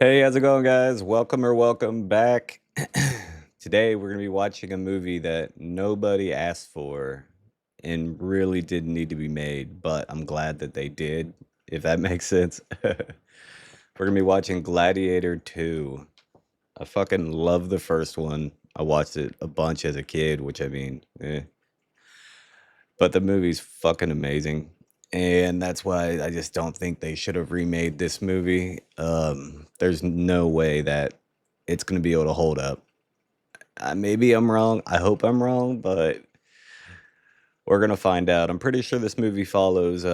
Hey, how's it going, guys? Welcome back. Today, we're going to be watching a movie that nobody asked for and really didn't need to be made, but I'm glad that they did, if that makes sense. We're going to be watching Gladiator 2. I fucking love the first one. I watched it a bunch as a kid, which I mean, but the movie's fucking amazing. And that's why I just don't think they should have remade this movie. There's no way that it's going to be able to hold up. Maybe I'm wrong. I hope I'm wrong, but we're going to find out. I'm pretty sure this movie follows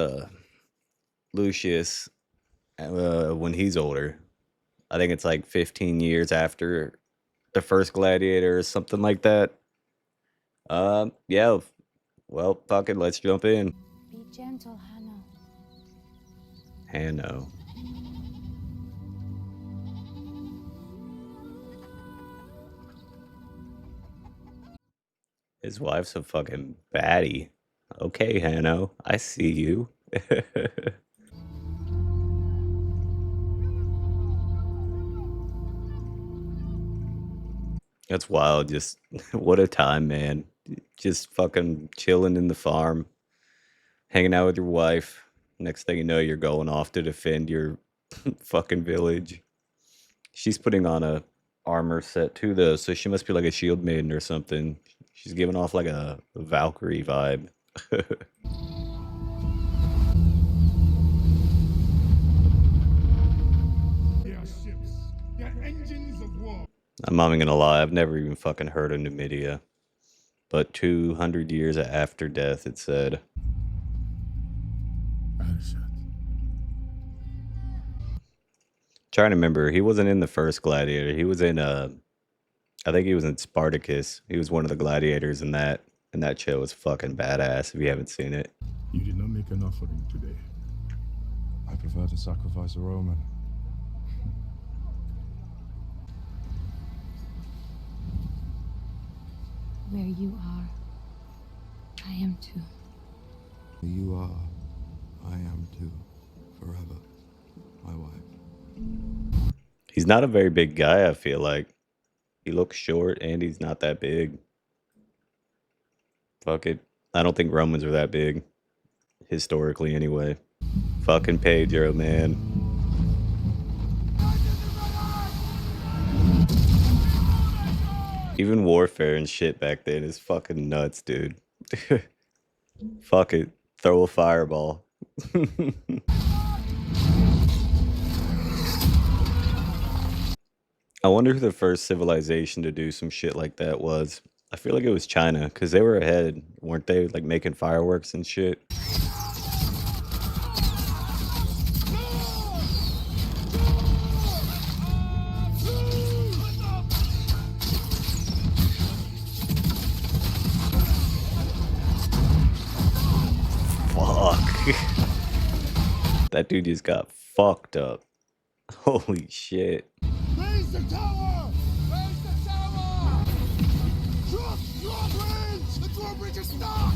Lucius when he's older. I think it's like 15 years after the first Gladiator or something like that. Yeah. Well, fuck it. Let's jump in. Be gentle, Hannah. Hanno. His wife's a fucking baddie. Okay, Hanno, I see you. That's wild. Just what a time, man. Just fucking chilling in the farm, hanging out with your wife. Next thing you know, you're going off to defend your fucking village. She's putting on a armor set too, though, so she must be like a shield maiden or something. She's giving off like a Valkyrie vibe. I'm not even gonna lie, I've never even fucking heard of Numidia. But 200 years after death, it said. Trying to remember, he wasn't in the first Gladiator. He was in I think he was in Spartacus. He was one of the gladiators in that, and that show was fucking badass if you haven't seen it. You did not make an offering today. I prefer to sacrifice a Roman. Where you are, I am too. You are, I am too, forever, my wife. He's not a very big guy, I feel like. He looks short and he's not that big. Fuck it. I don't think Romans are that big. Historically, anyway. Fucking Pedro, man. Even warfare and shit back then is fucking nuts, dude. Fuck it. Throw a fireball. I wonder who the first civilization to do some shit like that was. I feel like it was China, because they were ahead, weren't they? Like making fireworks and shit. Fuck. That dude just got fucked up. Holy shit. Raise the tower! Raise the tower! Drop drawbridge! The drawbridge is stuck!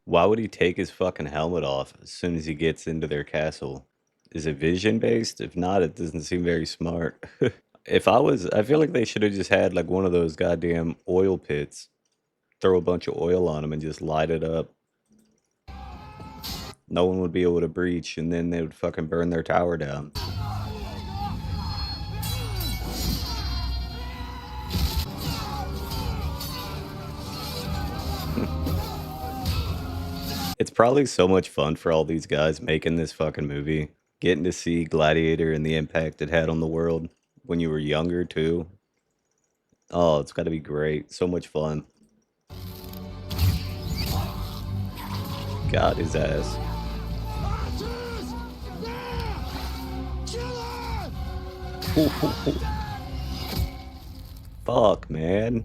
Why would he take his fucking helmet off as soon as he gets into their castle? Is it vision based? If not, it doesn't seem very smart. I feel like they should have just had like one of those goddamn oil pits. Throw a bunch of oil on them and just light it up. No one would be able to breach, and then they would fucking burn their tower down. It's probably so much fun for all these guys making this fucking movie. Getting to see Gladiator and the impact it had on the world when you were younger, too. Oh, it's gotta be great. So much fun. Got his ass. Fuck, man.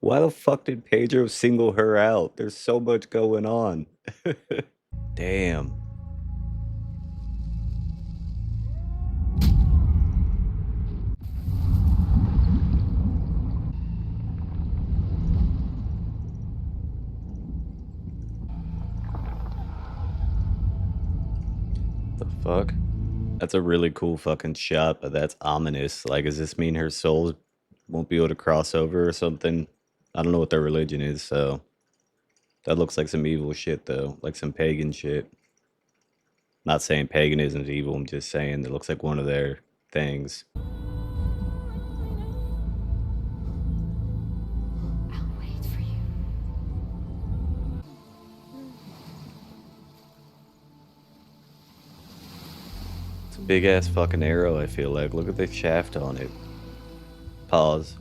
Why the fuck did Pedro single her out? There's so much going on. Damn. The fuck? That's a really cool fucking shot, but that's ominous. Like, does this mean her soul won't be able to cross over or something? I don't know what their religion is, so that looks like some evil shit, though, like some pagan shit. Not saying paganism is evil. I'm just saying it looks like one of their things. I'll wait for you. It's a big ass fucking arrow. I feel like. Look at the shaft on it. Pause.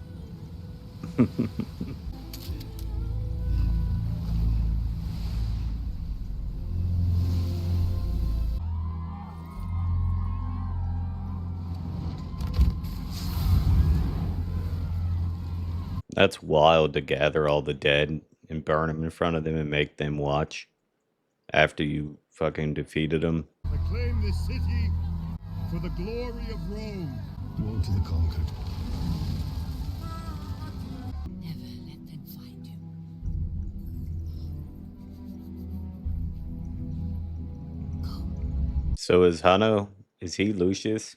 That's wild to gather all the dead and burn them in front of them and make them watch after you fucking defeated them. I claim this city for the glory of Rome. Woe to the conquered. Never let them find you. Go. So is Hano, is he Lucius?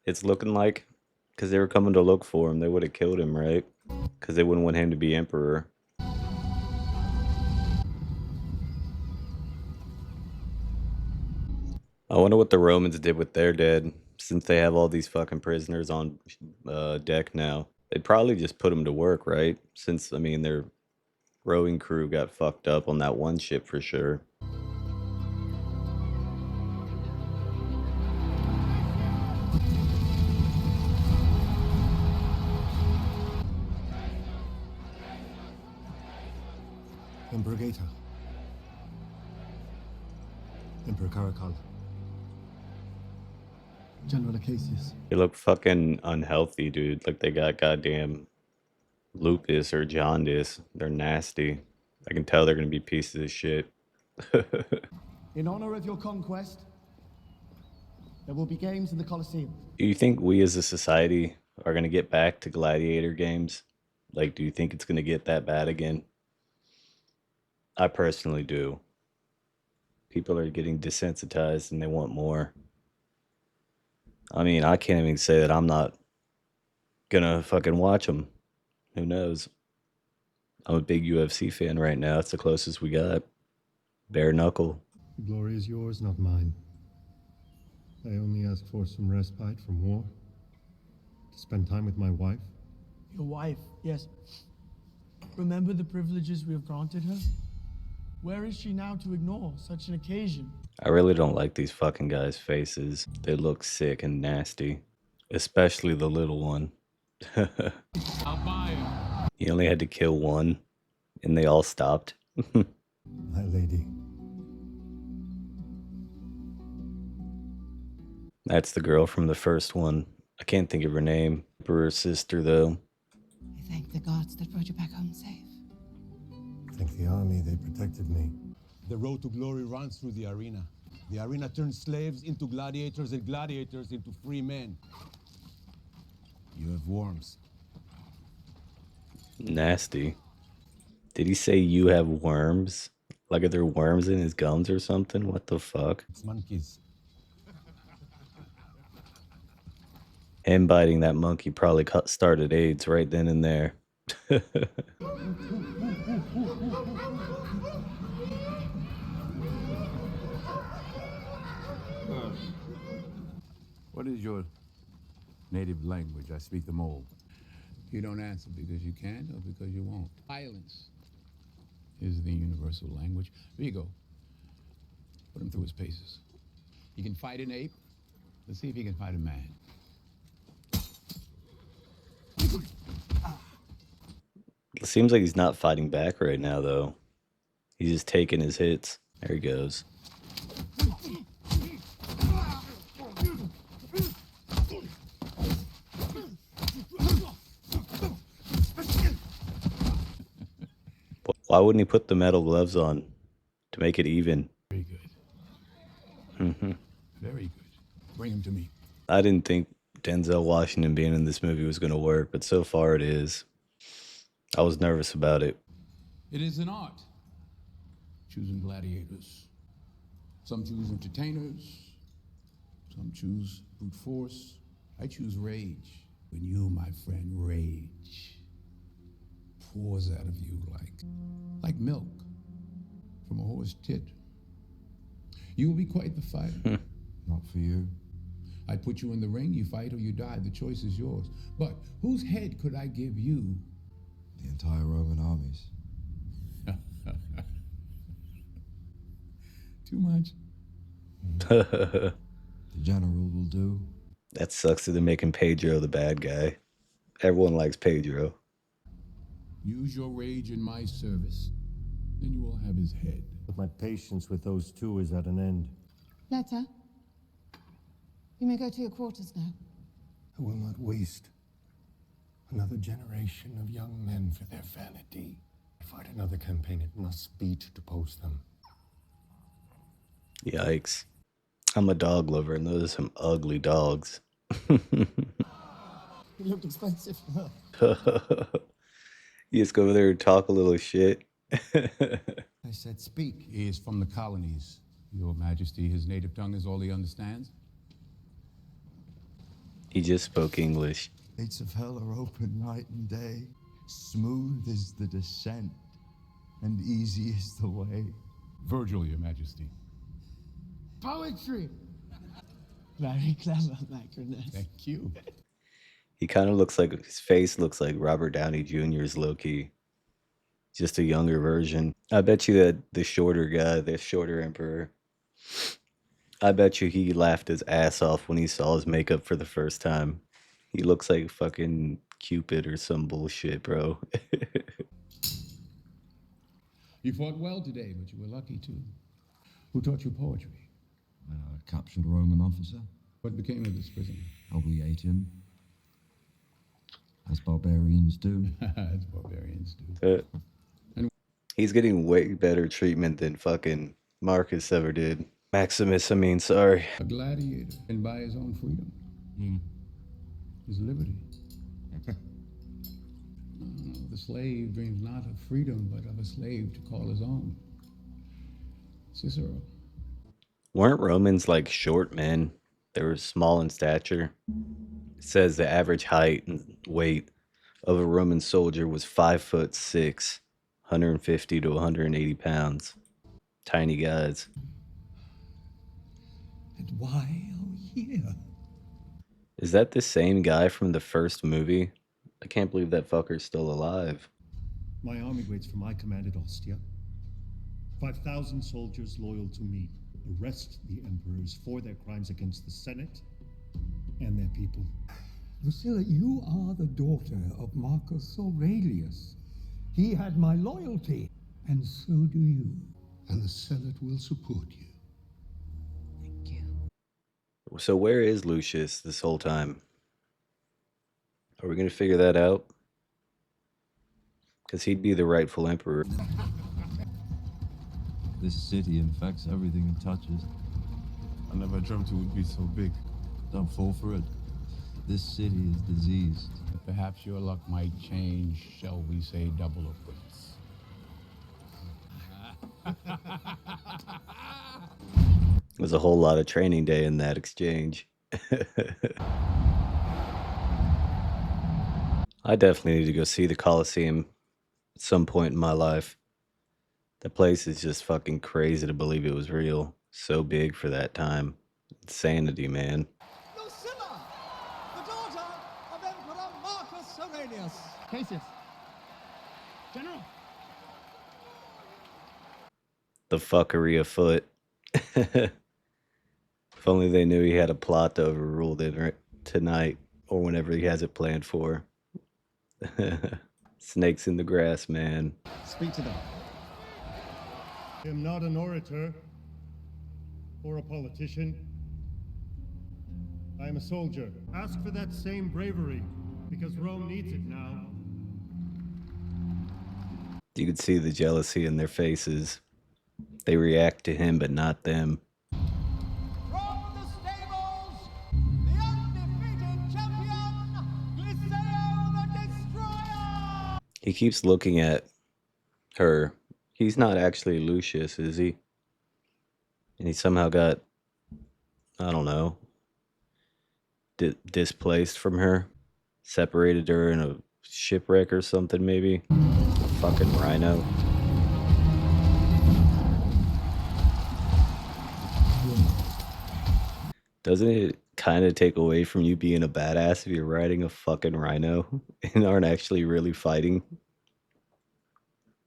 It's looking like, because they were coming to look for him, they would have killed him, right? Because they wouldn't want him to be emperor. I wonder what the Romans did with their dead, since they have all these fucking prisoners on deck now. They'd probably just put them to work, right? Since, I mean, their rowing crew got fucked up on that one ship for sure. Emperor Gaeta. Emperor Caracal. General Acacius. They look fucking unhealthy, dude. Like they got goddamn lupus or jaundice. They're nasty. I can tell they're gonna be pieces of shit. In honor of your conquest, there will be games in the Colosseum. Do you think we as a society are gonna get back to gladiator games? Like, do you think it's gonna get that bad again? I personally do. People are getting desensitized and they want more. I mean, I can't even say that I'm not gonna fucking watch them. Who knows? I'm a big UFC fan right now. It's the closest we got. Bare knuckle. The glory is yours, not mine. I only ask for some respite from war. To spend time with my wife. Your wife, yes. Remember the privileges we have granted her? Where is she now to ignore such an occasion? I really don't like these fucking guys' faces. They look sick and nasty. Especially the little one. I'll buy him. He only had to kill one, and they all stopped. My lady. That's the girl from the first one. I can't think of her name. Emperor's sister, though. I thank the gods that brought you back home safe. Thank the army, they protected me. The road to glory runs through the arena. The arena turns slaves into gladiators and gladiators into free men. You have worms. Nasty. Did he say you have worms? Like, are there worms in his gums or something? What the fuck? It's monkeys. Him biting that monkey probably started AIDS right then and there. What is your native language? I speak them all. You don't answer because you can't or because you won't. Violence is the universal language. Here you go. Put him through his paces. He can fight an ape. Let's see if he can fight a man. It seems like he's not fighting back right now, though. He's just taking his hits. There he goes. Why wouldn't he put the metal gloves on to make it even? Very good. Mm-hmm. Very good. Bring him to me. I didn't think Denzel Washington being in this movie was going to work, but so far it is. I was nervous about it. It is an art, choosing gladiators. Some choose entertainers, Some choose brute force. I choose rage. When you, my friend, rage pours out of you like milk from a horse tit. You will be quite the fighter. Not for you. I put you in the ring, you fight or you die. The choice is yours. But whose head could I give you? The entire Roman armies. Too much. The general will do. That sucks that they're making Pedro the bad guy. Everyone likes Pedro. Use your rage in my service, then you will have his head. But my patience with those two is at an end. Letter. You may go to your quarters now. I will not waste another generation of young men for their vanity. To fight another campaign, it must be to depose them. Yikes. I'm a dog lover, and those are some ugly dogs. He looked expensive. You just go over there and talk a little shit. I said speak. He is from the colonies. Your Majesty, his native tongue is all he understands. He just spoke English. Gates of hell are open night and day. Smooth is the descent, and easy is the way. Virgil, your Majesty. Poetry! Very clever, Macronus. Thank you. He kind of looks like, his face looks like Robert Downey Jr.'s Loki. Just a younger version. I bet you that the shorter guy, the shorter emperor, I bet you he laughed his ass off when he saw his makeup for the first time. He looks like fucking Cupid or some bullshit, bro. You fought well today, but you were lucky too. Who taught you poetry? Captured a Roman officer. What became of this prisoner? We ate him. As barbarians do. As barbarians do. He's getting way better treatment than fucking Marcus ever did. Maximus, I mean, sorry. A gladiator can buy his own freedom. His liberty. The slave dreams not of freedom, but of a slave to call his own. Cicero. Weren't Romans like short men? They were small in stature. It says the average height and weight of a Roman soldier was 5'6", 150 to 180 pounds. Tiny guys. And why are we here? Is that the same guy from the first movie? I can't believe that fucker's still alive. My army waits for my command at Ostia. 5,000 soldiers loyal to me. Arrest the emperors for their crimes against the Senate and their people. Lucilla, you are the daughter of Marcus Aurelius. He had my loyalty, and so do you. And the Senate will support you. Thank you. So where is Lucius this whole time? Are we going to figure that out? Because he'd be the rightful emperor. This city infects everything it touches. I never dreamt it would be so big. Don't fall for it. This city is diseased. Perhaps your luck might change, shall we say, double or quits. There's a whole lot of training day in that exchange. I definitely need to go see the Colosseum at some point in my life. The place is just fucking crazy to believe it was real. So big for that time. Insanity, man. Lucilla, the daughter of Emperor Marcus Aurelius. Cassius. General. The fuckery afoot. If only they knew he had a plot to overrule it tonight or whenever he has it planned for. Snakes in the grass, man. Speak to them. I am not an orator or a politician. I am a soldier. Ask for that same bravery, because Rome needs it now. You could see the jealousy in their faces. They react to him, but not them. From the stables, the undefeated champion, Gliseo the Destroyer! He keeps looking at her. He's not actually Lucius, is he? And he somehow got, I don't know, displaced from her, separated her in a shipwreck or something, maybe. A fucking rhino. Doesn't it kind of take away from you being a badass if you're riding a fucking rhino and aren't actually really fighting?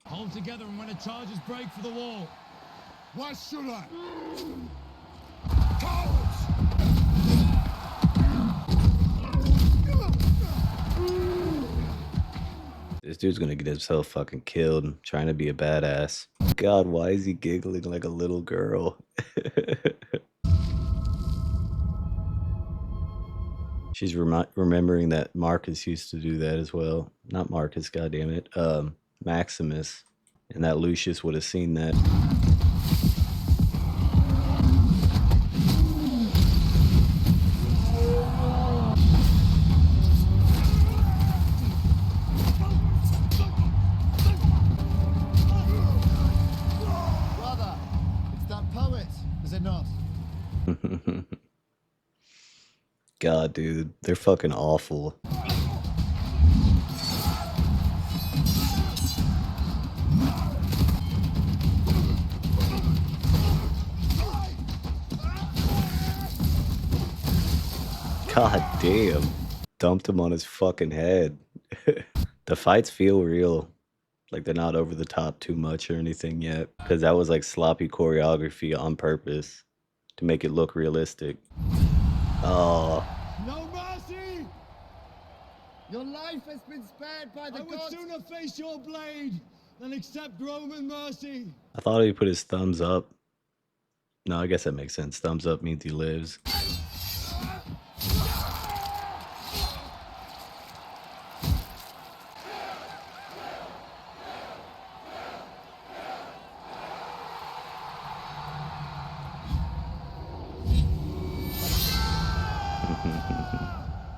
Hold together, and when the charges break for the wall. Why should I? Cowards! This dude's gonna get himself fucking killed trying to be a badass. God, why is he giggling like a little girl? She's remembering that Marcus used to do that as well. Not Marcus, goddammit. Maximus. And that Lucius would have seen that. Brother, it's that poet, is it not? God, dude, they're fucking awful. God damn. Dumped him on his fucking head. The fights feel real. Like they're not over the top too much or anything yet. Because that was like sloppy choreography on purpose to make it look realistic. Oh. No mercy! Your life has been spared by the gods. I would sooner face your blade than accept Roman mercy. I thought he put his thumbs up. No, I guess that makes sense. Thumbs up means he lives.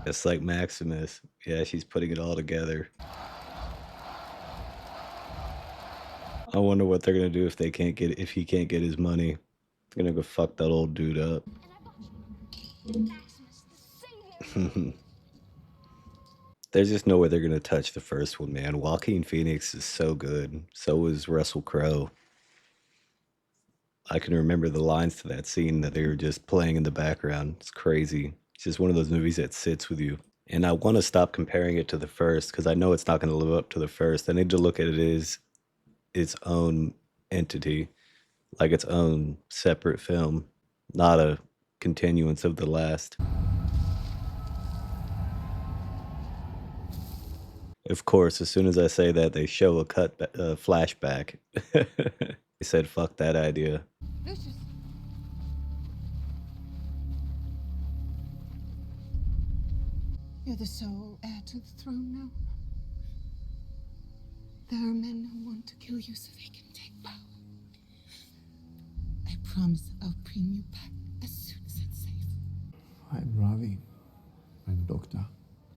It's like Maximus. Yeah, she's putting it all together. I wonder what they're gonna do if he can't get his money. It's gonna go fuck that old dude up. There's just no way they're gonna touch the first one, man. Joaquin Phoenix is so good. So is Russell Crowe. I can remember the lines to that scene that they were just playing in the background. It's crazy. It's just one of those movies that sits with you. And I want to stop comparing it to the first because I know it's not going to live up to the first. I need to look at it as its own entity, like its own separate film, not a continuance of the last. Of course, as soon as I say that, they show a flashback. They said, fuck that idea. Lucius. You're the sole heir to the throne now. There are men who want to kill you so they can take power. I promise I'll bring you back as soon as it's safe. I'm Ravi. I'm a doctor.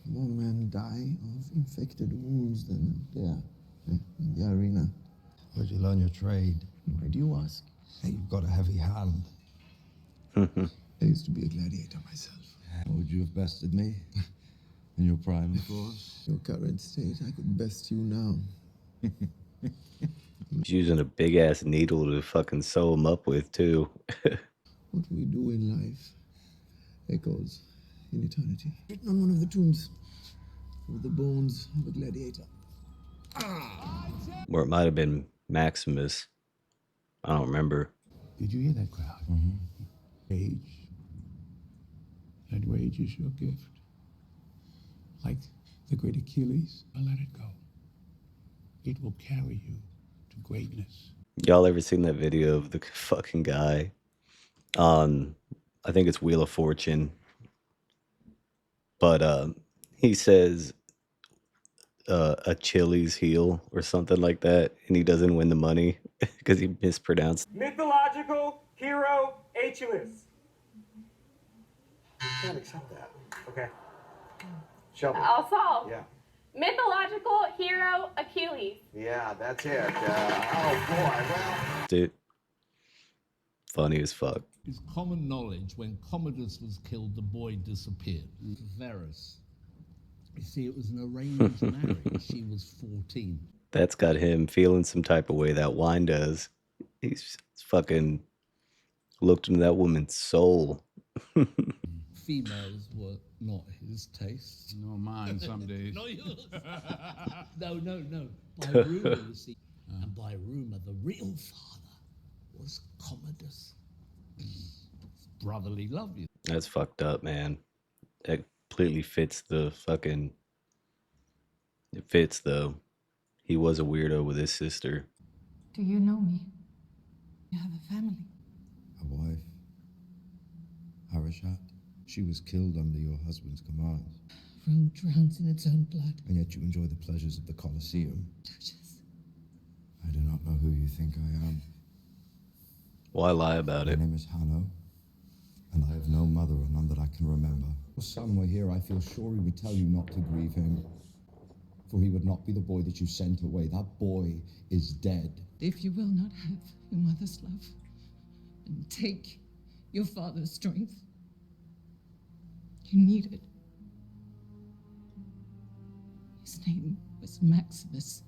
More men die of infected wounds than there in the arena. Where'd you learn your trade? Why do you ask? Hey, you've got a heavy hand. I used to be a gladiator myself. Would you have bested me? In your prime, of course. Your current state, I could best you now. He's using a big ass needle to fucking sew him up with, too. What we do in life echoes in eternity. Written on one of the tombs with the bones of a gladiator. Or it might have been Maximus. I don't remember. Did you hear that crowd? Mm-hmm. Rage. That rage is your gift. Like the great Achilles, I let it go. It will carry you to greatness. Y'all ever seen that video of the fucking guy on, I think it's Wheel of Fortune, but he says Achilles heel or something like that, and he doesn't win the money because he mispronounced. Mythological hero Achilles. You can't accept that. Okay. Shelby. I'll solve. Yeah. Mythological hero Achilles. Yeah, that's it. Oh boy. Well. Dude, Funny as fuck. It's common knowledge when Commodus was killed, the boy disappeared. Varus. You see, it was an arranged marriage. She was 14. That's got him feeling some type of way. That wine does. He's fucking looked into that woman's soul. Females were not his taste. No, mine some days. Not yours. No. By rumor, you see. And by rumor, the real father was Commodus. Brotherly love. That's fucked up, man. That completely fits the fucking. It fits though. He was a weirdo with his sister. Do you know me? You have a family. A wife, Harashat. She was killed under your husband's command. Rome drowns in its own blood. And yet you enjoy the pleasures of the Colosseum. Duchess. I do not know who you think I am. Why lie about it? My name is Hanno, and I have no mother or none that I can remember. If son were here, I feel sure he would tell you not to grieve him, for he would not be the boy that you sent away. That boy is dead. If you will not have your mother's love, and take your father's strength, you need it. His name was Maximus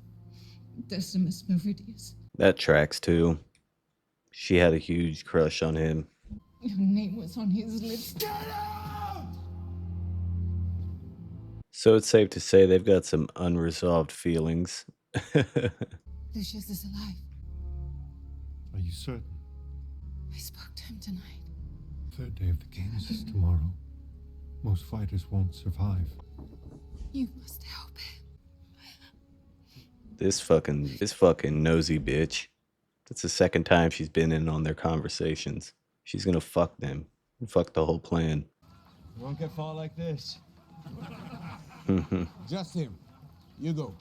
Decimus Meridius. That tracks too. She had a huge crush on him. Your name was on his lips. So it's safe to say they've got some unresolved feelings. Lucius is alive. Are you certain? I spoke to him tonight. Third day of the games is tomorrow. Most fighters won't survive. You must help him. This fucking nosy bitch. That's the second time she's been in on their conversations. She's gonna fuck them. Fuck the whole plan. You won't get far like this. Just him. You go.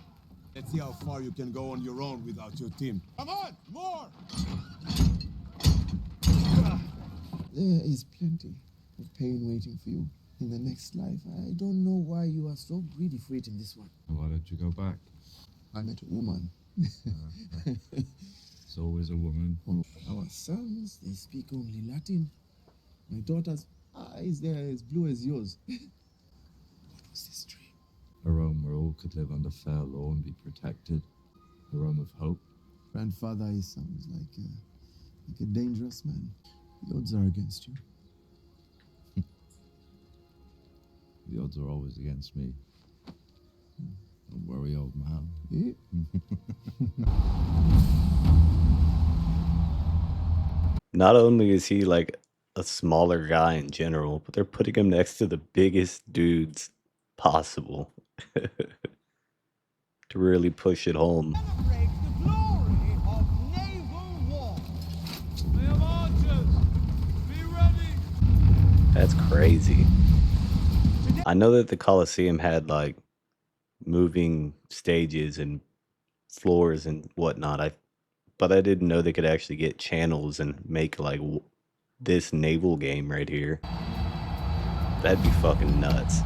Let's see how far you can go on your own without your team. Come on, more! There is plenty of pain waiting for you in the next life. I don't know why you are so greedy for it in this one. Why don't you go back? I met a woman. It's always a woman. Our sons, they speak only Latin. My daughter's eyes, they're as blue as yours. What was this dream? A Rome where all could live under fair law and be protected. A Rome of hope. Grandfather, he sounds like a dangerous man. The odds are against you. The odds are always against me. Don't worry, old man. Not only is he like a smaller guy in general, but they're putting him next to the biggest dudes possible to really push it home. Celebrate the glory of naval war. We have archers. Be ready. That's crazy. I know that the Colosseum had like moving stages and floors and whatnot. But I didn't know they could actually get channels and make like this naval game right here. That'd be fucking nuts.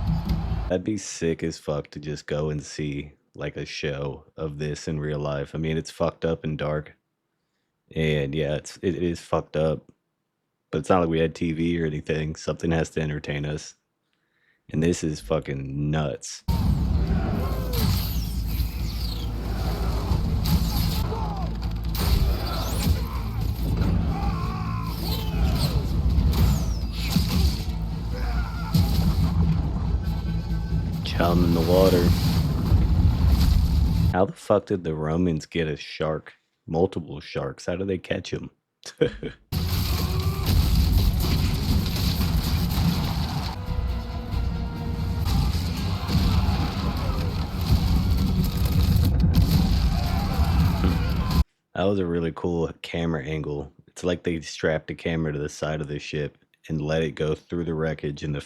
That'd be sick as fuck to just go and see like a show of this in real life. I mean, it's fucked up and dark. And yeah, it is fucked up. But it's not like we had TV or anything. Something has to entertain us. And this is fucking nuts. Chum in the water. How the fuck did the Romans get a shark? Multiple sharks. How do they catch them? That was a really cool camera angle. It's like they strapped a camera to the side of the ship and let it go through the wreckage, and the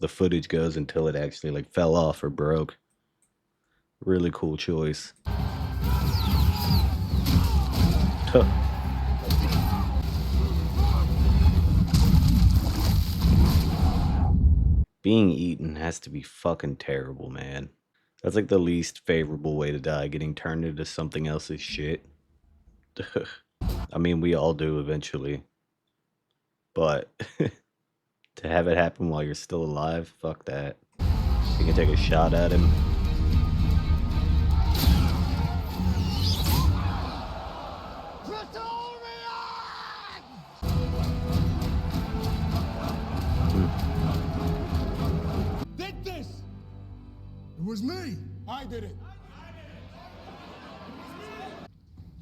footage goes until it actually like fell off or broke. Really cool choice. Huh. Being eaten has to be fucking terrible, man. That's like the least favorable way to die, getting turned into something else's shit. I mean, we all do eventually. But to have it happen while you're still alive, fuck that. You can take a shot at him. Did this! It was me! I did it!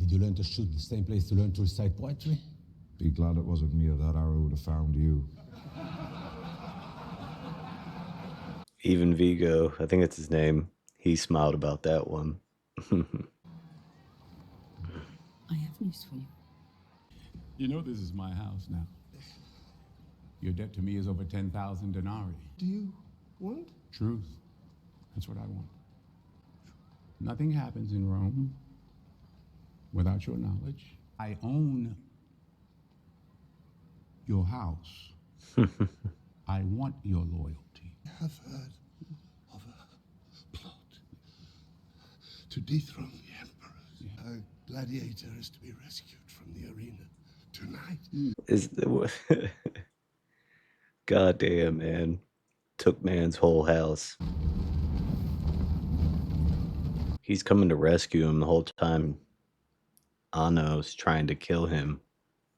Did you learn to shoot the same place to learn to recite poetry? Be glad it wasn't me, or that arrow would have found you. Even Vigo, I think it's his name, he smiled about that one. I have news for you. You know this is my house now. Your debt to me is over 10,000 denarii. Do you want? Truth. That's what I want. Nothing happens in Rome without your knowledge. I own your house. I want your loyalty. I have heard of a plot to dethrone the emperor. A gladiator is to be rescued from the arena tonight. Is the goddamn, man. Took man's whole house. He's coming to rescue him the whole time. Anno's trying to kill him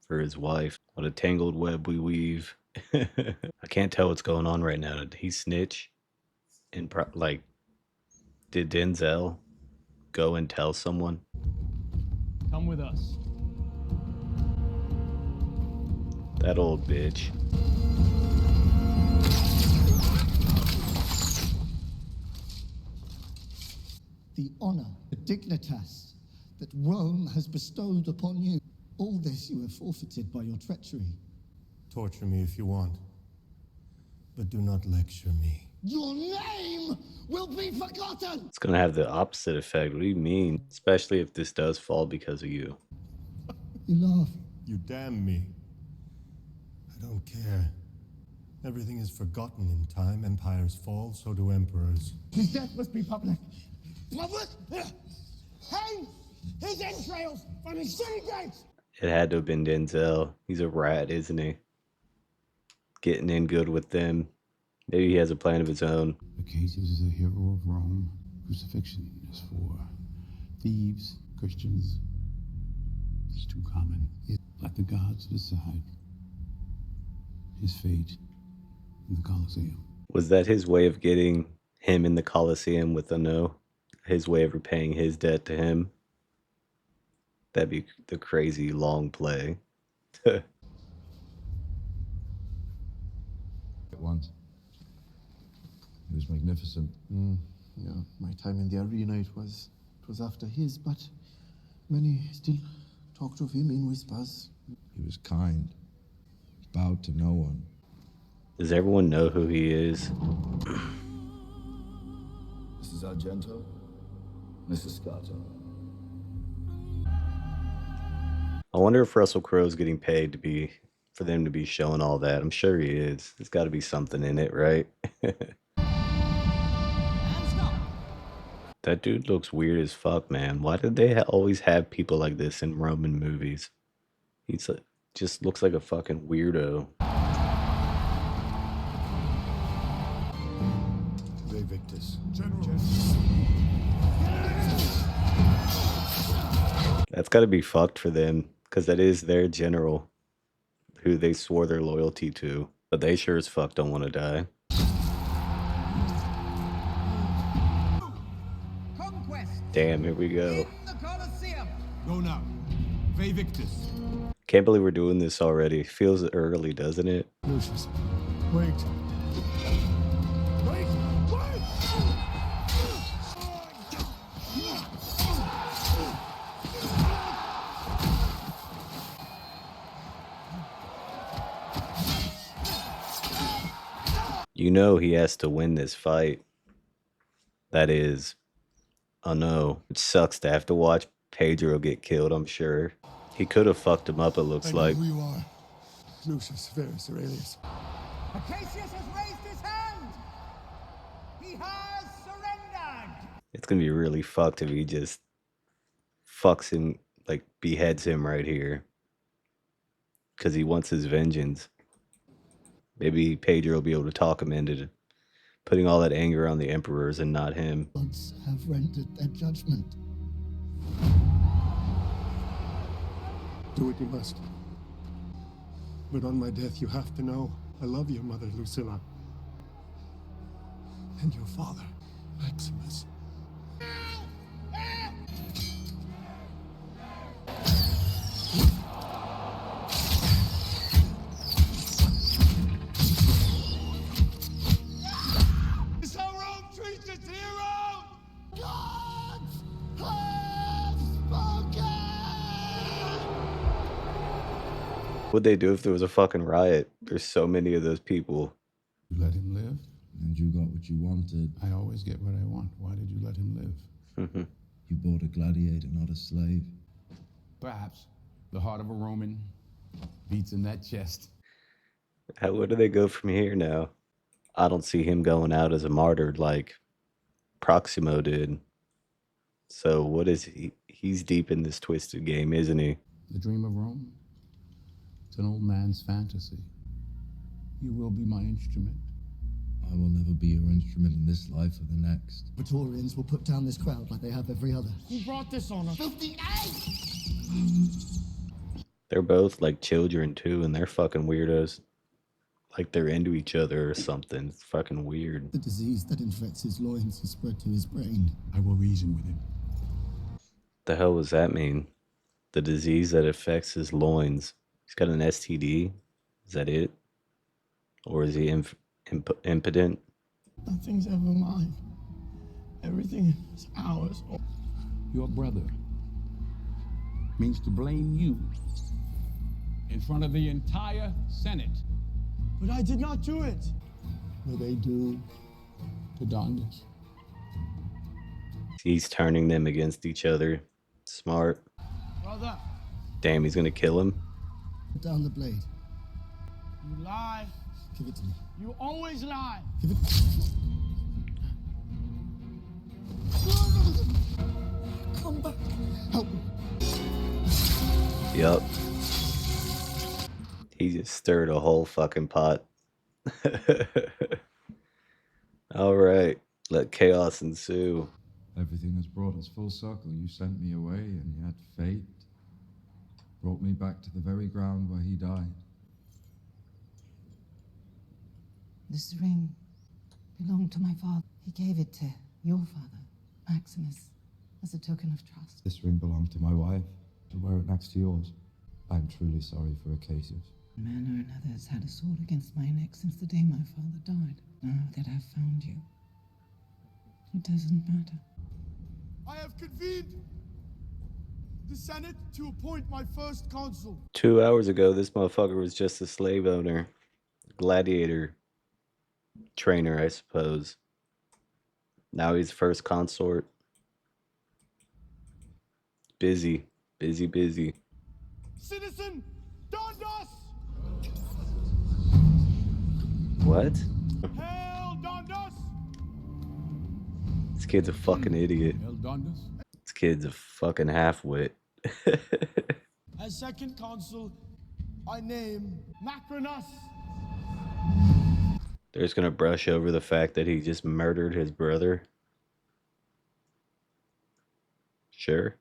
for his wife. What a tangled web we weave. I can't tell what's going on right now. Did he snitch? And like, did Denzel go and tell someone? Come with us. That old bitch. The honor, the dignitas that Rome has bestowed upon you. All this you have forfeited by your treachery. Torture me if you want, but do not lecture me. Your name will be forgotten! It's gonna have the opposite effect. What do you mean? Especially if this does fall because of you. You laugh. You damn me. I don't care. Everything is forgotten in time. Empires fall, so do emperors. His death must be public. Public? Hang his entrails on his city gates! It had to have been Denzel. He's a rat, isn't he? Getting in good with them. Maybe he has a plan of his own. Acacius is a hero of Rome. Crucifixion is for thieves, Christians. It's too common. Let the gods decide his fate in the Colosseum. Was that his way of getting him in the Colosseum with a no? His way of repaying his debt to him? That'd be the crazy long play. At once. It was magnificent. Yeah, my time in the arena, it was after his, but many still talked of him in whispers. He was kind. He bowed to no one. Does everyone know who he is? Mrs. Argento, Mrs. Scato. I wonder if Russell Crowe's getting paid for them to be showing all that. I'm sure he is. There's got to be something in it, right? That dude looks weird as fuck, man. Why did they always have people like this in Roman movies? He's just looks like a fucking weirdo. Re Victus. That's got to be fucked for them, because that is their general who they swore their loyalty to. But they sure as fuck don't want to die. Damn, here we go. Go now. Ve Victus. Can't believe we're doing this already. Feels early, doesn't it? Lucius, wait. Wait! Wait! You know he has to win this fight. That is, oh no, it sucks to have to watch Pedro get killed, I'm sure. He could have fucked him up, it looks I know like. who you are. Lucius Verus Aurelius. Acacius has raised his hand! He has surrendered! It's gonna be really fucked if he just fucks him, like beheads him right here. because he wants his vengeance. Maybe Pedro will be able to talk him into putting all that anger on the emperors and not him. Gods have rendered their judgment. Do what you must. But on my death, you have to know I love your mother, Lucilla. And your father, Maximus. This how Rome treats its heroes! Gods have spoken! What'd they do if there was a fucking riot? There's so many of those people. You let him live? And you got what you wanted. I always get what I want. Why did you let him live? You bought a gladiator, not a slave. Perhaps. The heart of a Roman beats in that chest. Where do they go from here now? I don't see him going out as a martyr like Proximo did. So what is he? He's deep in this twisted game, isn't he? The dream of Rome? It's an old man's fantasy. You will be my instrument. I will never be your instrument in this life or the next. Praetorians will put down this crowd like they have every other. Who brought this on us? 58! They're both like children too, and they're fucking weirdos. Like they're into each other or something. It's fucking weird. The disease that infects his loins has spread to his brain. I will reason with him. The hell does that mean? The disease that affects his loins. He's got an STD. Is that it? Or is he impotent? Nothing's ever mine. Everything is ours. Your brother means to blame you in front of the entire Senate. But I did not do it. What they do to Dondas. He's turning them against each other. Smart. Brother. Damn, he's gonna kill him. Put down the blade. You lie. Give it to me. You always lie. Give it. Come back. Help me. Yup. He just stirred a whole fucking pot. All right. Let chaos ensue. Everything has brought us full circle. You sent me away, and yet fate brought me back to the very ground where he died. This ring belonged to my father. He gave it to your father, Maximus, as a token of trust. This ring belonged to my wife. To wear it next to yours. I'm truly sorry for Acacius. One man or another has had a sword against my neck since the day my father died. Now that I've found you, it doesn't matter. I have convened the Senate to appoint my first consul. 2 hours ago, this motherfucker was just a slave owner. Gladiator trainer, I suppose. Now he's first consort. Busy. Busy. Citizen Dondas! What? Hail Dondas! This kid's a fucking idiot. Hail Dondas? This kid's a fucking half-wit. As second consul, I name Macrinus. They're just gonna brush over the fact that he just murdered his brother. Sure.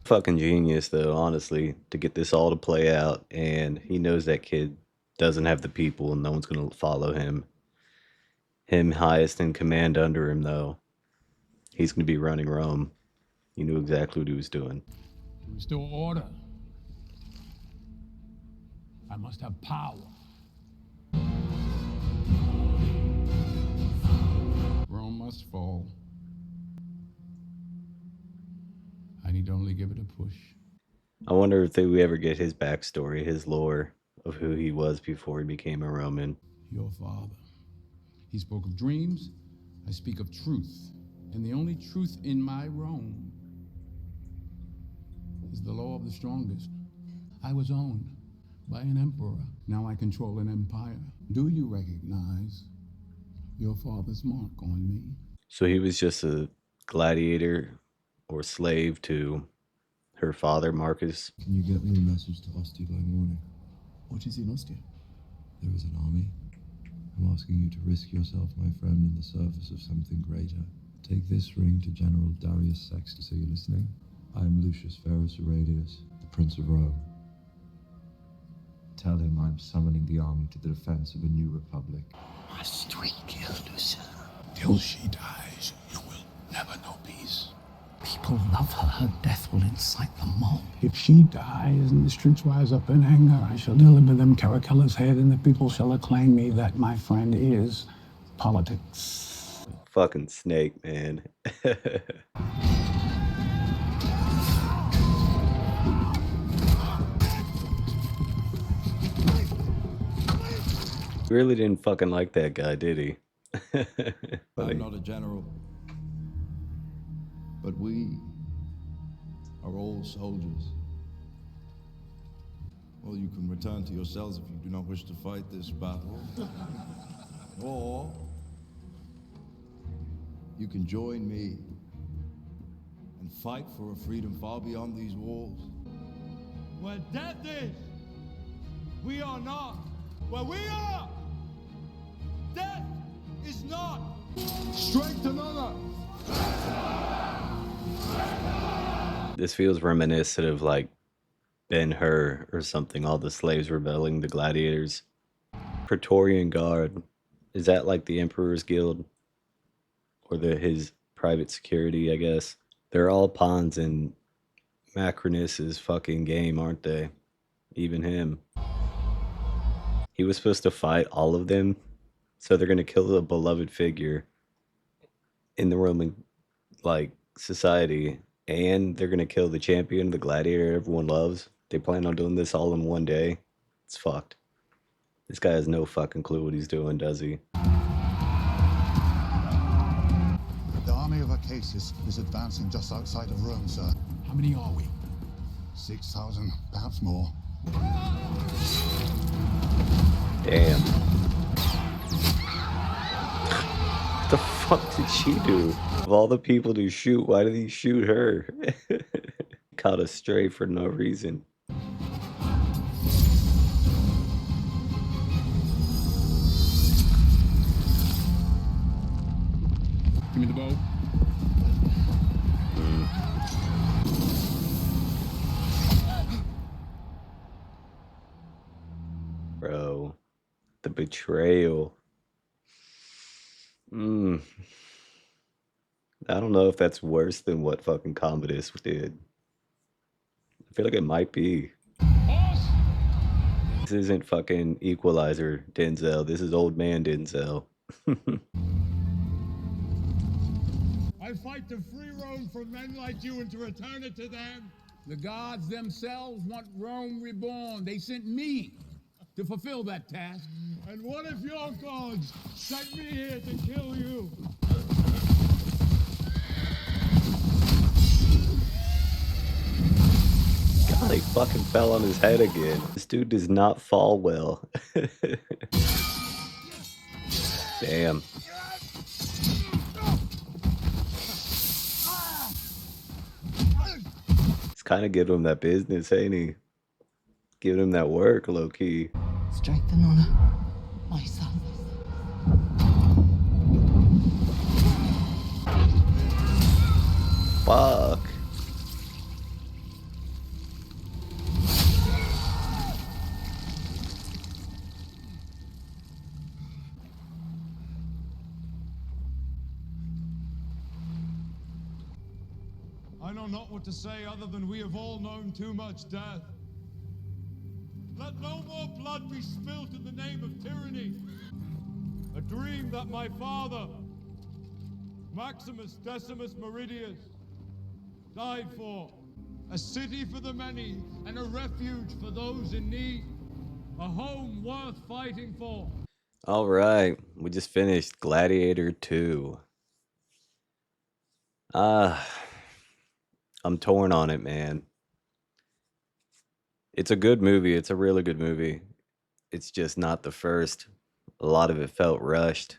Fucking genius, though, honestly, to get this all to play out. And he knows that kid doesn't have the people and no one's gonna follow him. Him highest in command under him, though. He's gonna be running Rome. He knew exactly what he was doing. To restore order, I must have power. Rome must fall. I need only give it a push. I wonder if we ever get his backstory, his lore of who he was before he became a Roman. Your father. He spoke of dreams. I speak of truth. And the only truth in my Rome is the law of the strongest. I was owned by an emperor. Now I control an empire. Do you recognize your father's mark on me? So he was just a gladiator or slave to her father, Marcus. Can you get me a message to Ostia by morning? What is in Ostia? There is an army. I'm asking you to risk yourself, my friend, in the service of something greater. Take this ring to General Darius Sextus. Are you listening? I am Lucius Verus Aurelius, the Prince of Rome. Tell him I'm summoning the army to the defense of a new republic. Must we kill Lucia? Till she dies, you will never know peace. People love her. Her death will incite the mob. If she dies and the streets rise up in anger, I shall deliver them Caracalla's head, and the people shall acclaim me that my friend is politics. Fucking snake, man. Really didn't fucking like that guy, did he? I'm not a general, but we are all soldiers. Well, you can return to your cells if you do not wish to fight this battle. Or you can join me and fight for a freedom far beyond these walls. Where death is, we are not. Where we are, death is not. Strength and honor! This feels reminiscent of like Ben-Hur or something, all the slaves rebelling, the gladiators. Praetorian Guard, is that like the Emperor's Guild? Or his private security, I guess? They're all pawns in Macrinus's fucking game, aren't they? Even him. He was supposed to fight all of them, so they're gonna kill the beloved figure in the Roman, like, society, and they're gonna kill the champion, the gladiator everyone loves. They plan on doing this all in one day. It's fucked. This guy has no fucking clue what he's doing, does he? The army of Acacius is advancing just outside of Rome, sir. How many are we? 6,000, perhaps more. Damn. What the fuck did she do? Of all the people to shoot, why did he shoot her? Caught a stray for no reason. Give me the bow. Bro, the betrayal. I don't know if that's worse than what fucking Commodus did. I feel like it might be. This isn't fucking Equalizer Denzel. This is old man Denzel. I fight to free Rome from men like you and to return it to them. The gods themselves want Rome reborn. They sent me to fulfill that task. And what if your gods sent me here to kill you? God, he fucking fell on his head again. This dude does not fall well. Damn. It's kind of giving him that business, ain't he? Giving him that work, low key. Strength and honor, my son. Fuck. I know not what to say other than we have all known too much death. Let no more blood be spilt in the name of tyranny. A dream that my father, Maximus Decimus Meridius, died for. A city for the many and a refuge for those in need. A home worth fighting for. All right, we just finished Gladiator 2. I'm torn on it, man. It's a good movie. It's a really good movie. It's just not the first. A lot of it felt rushed.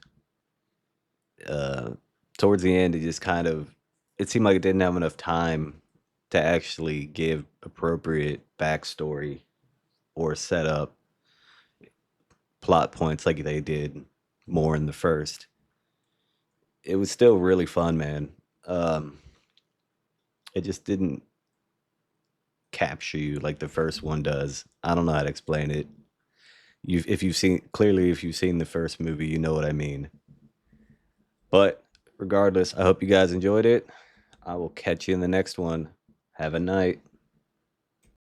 Towards the end, it just kind of, it seemed like it didn't have enough time to actually give appropriate backstory or setup. plot points like they did more in the first. It was still really fun, man. Um, it just didn't capture you like the first one does. I don't know how to explain it. If you've seen clearly, if you've seen the first movie, you know what I mean. But regardless, I hope you guys enjoyed it. I will catch you in the next one. Have a night.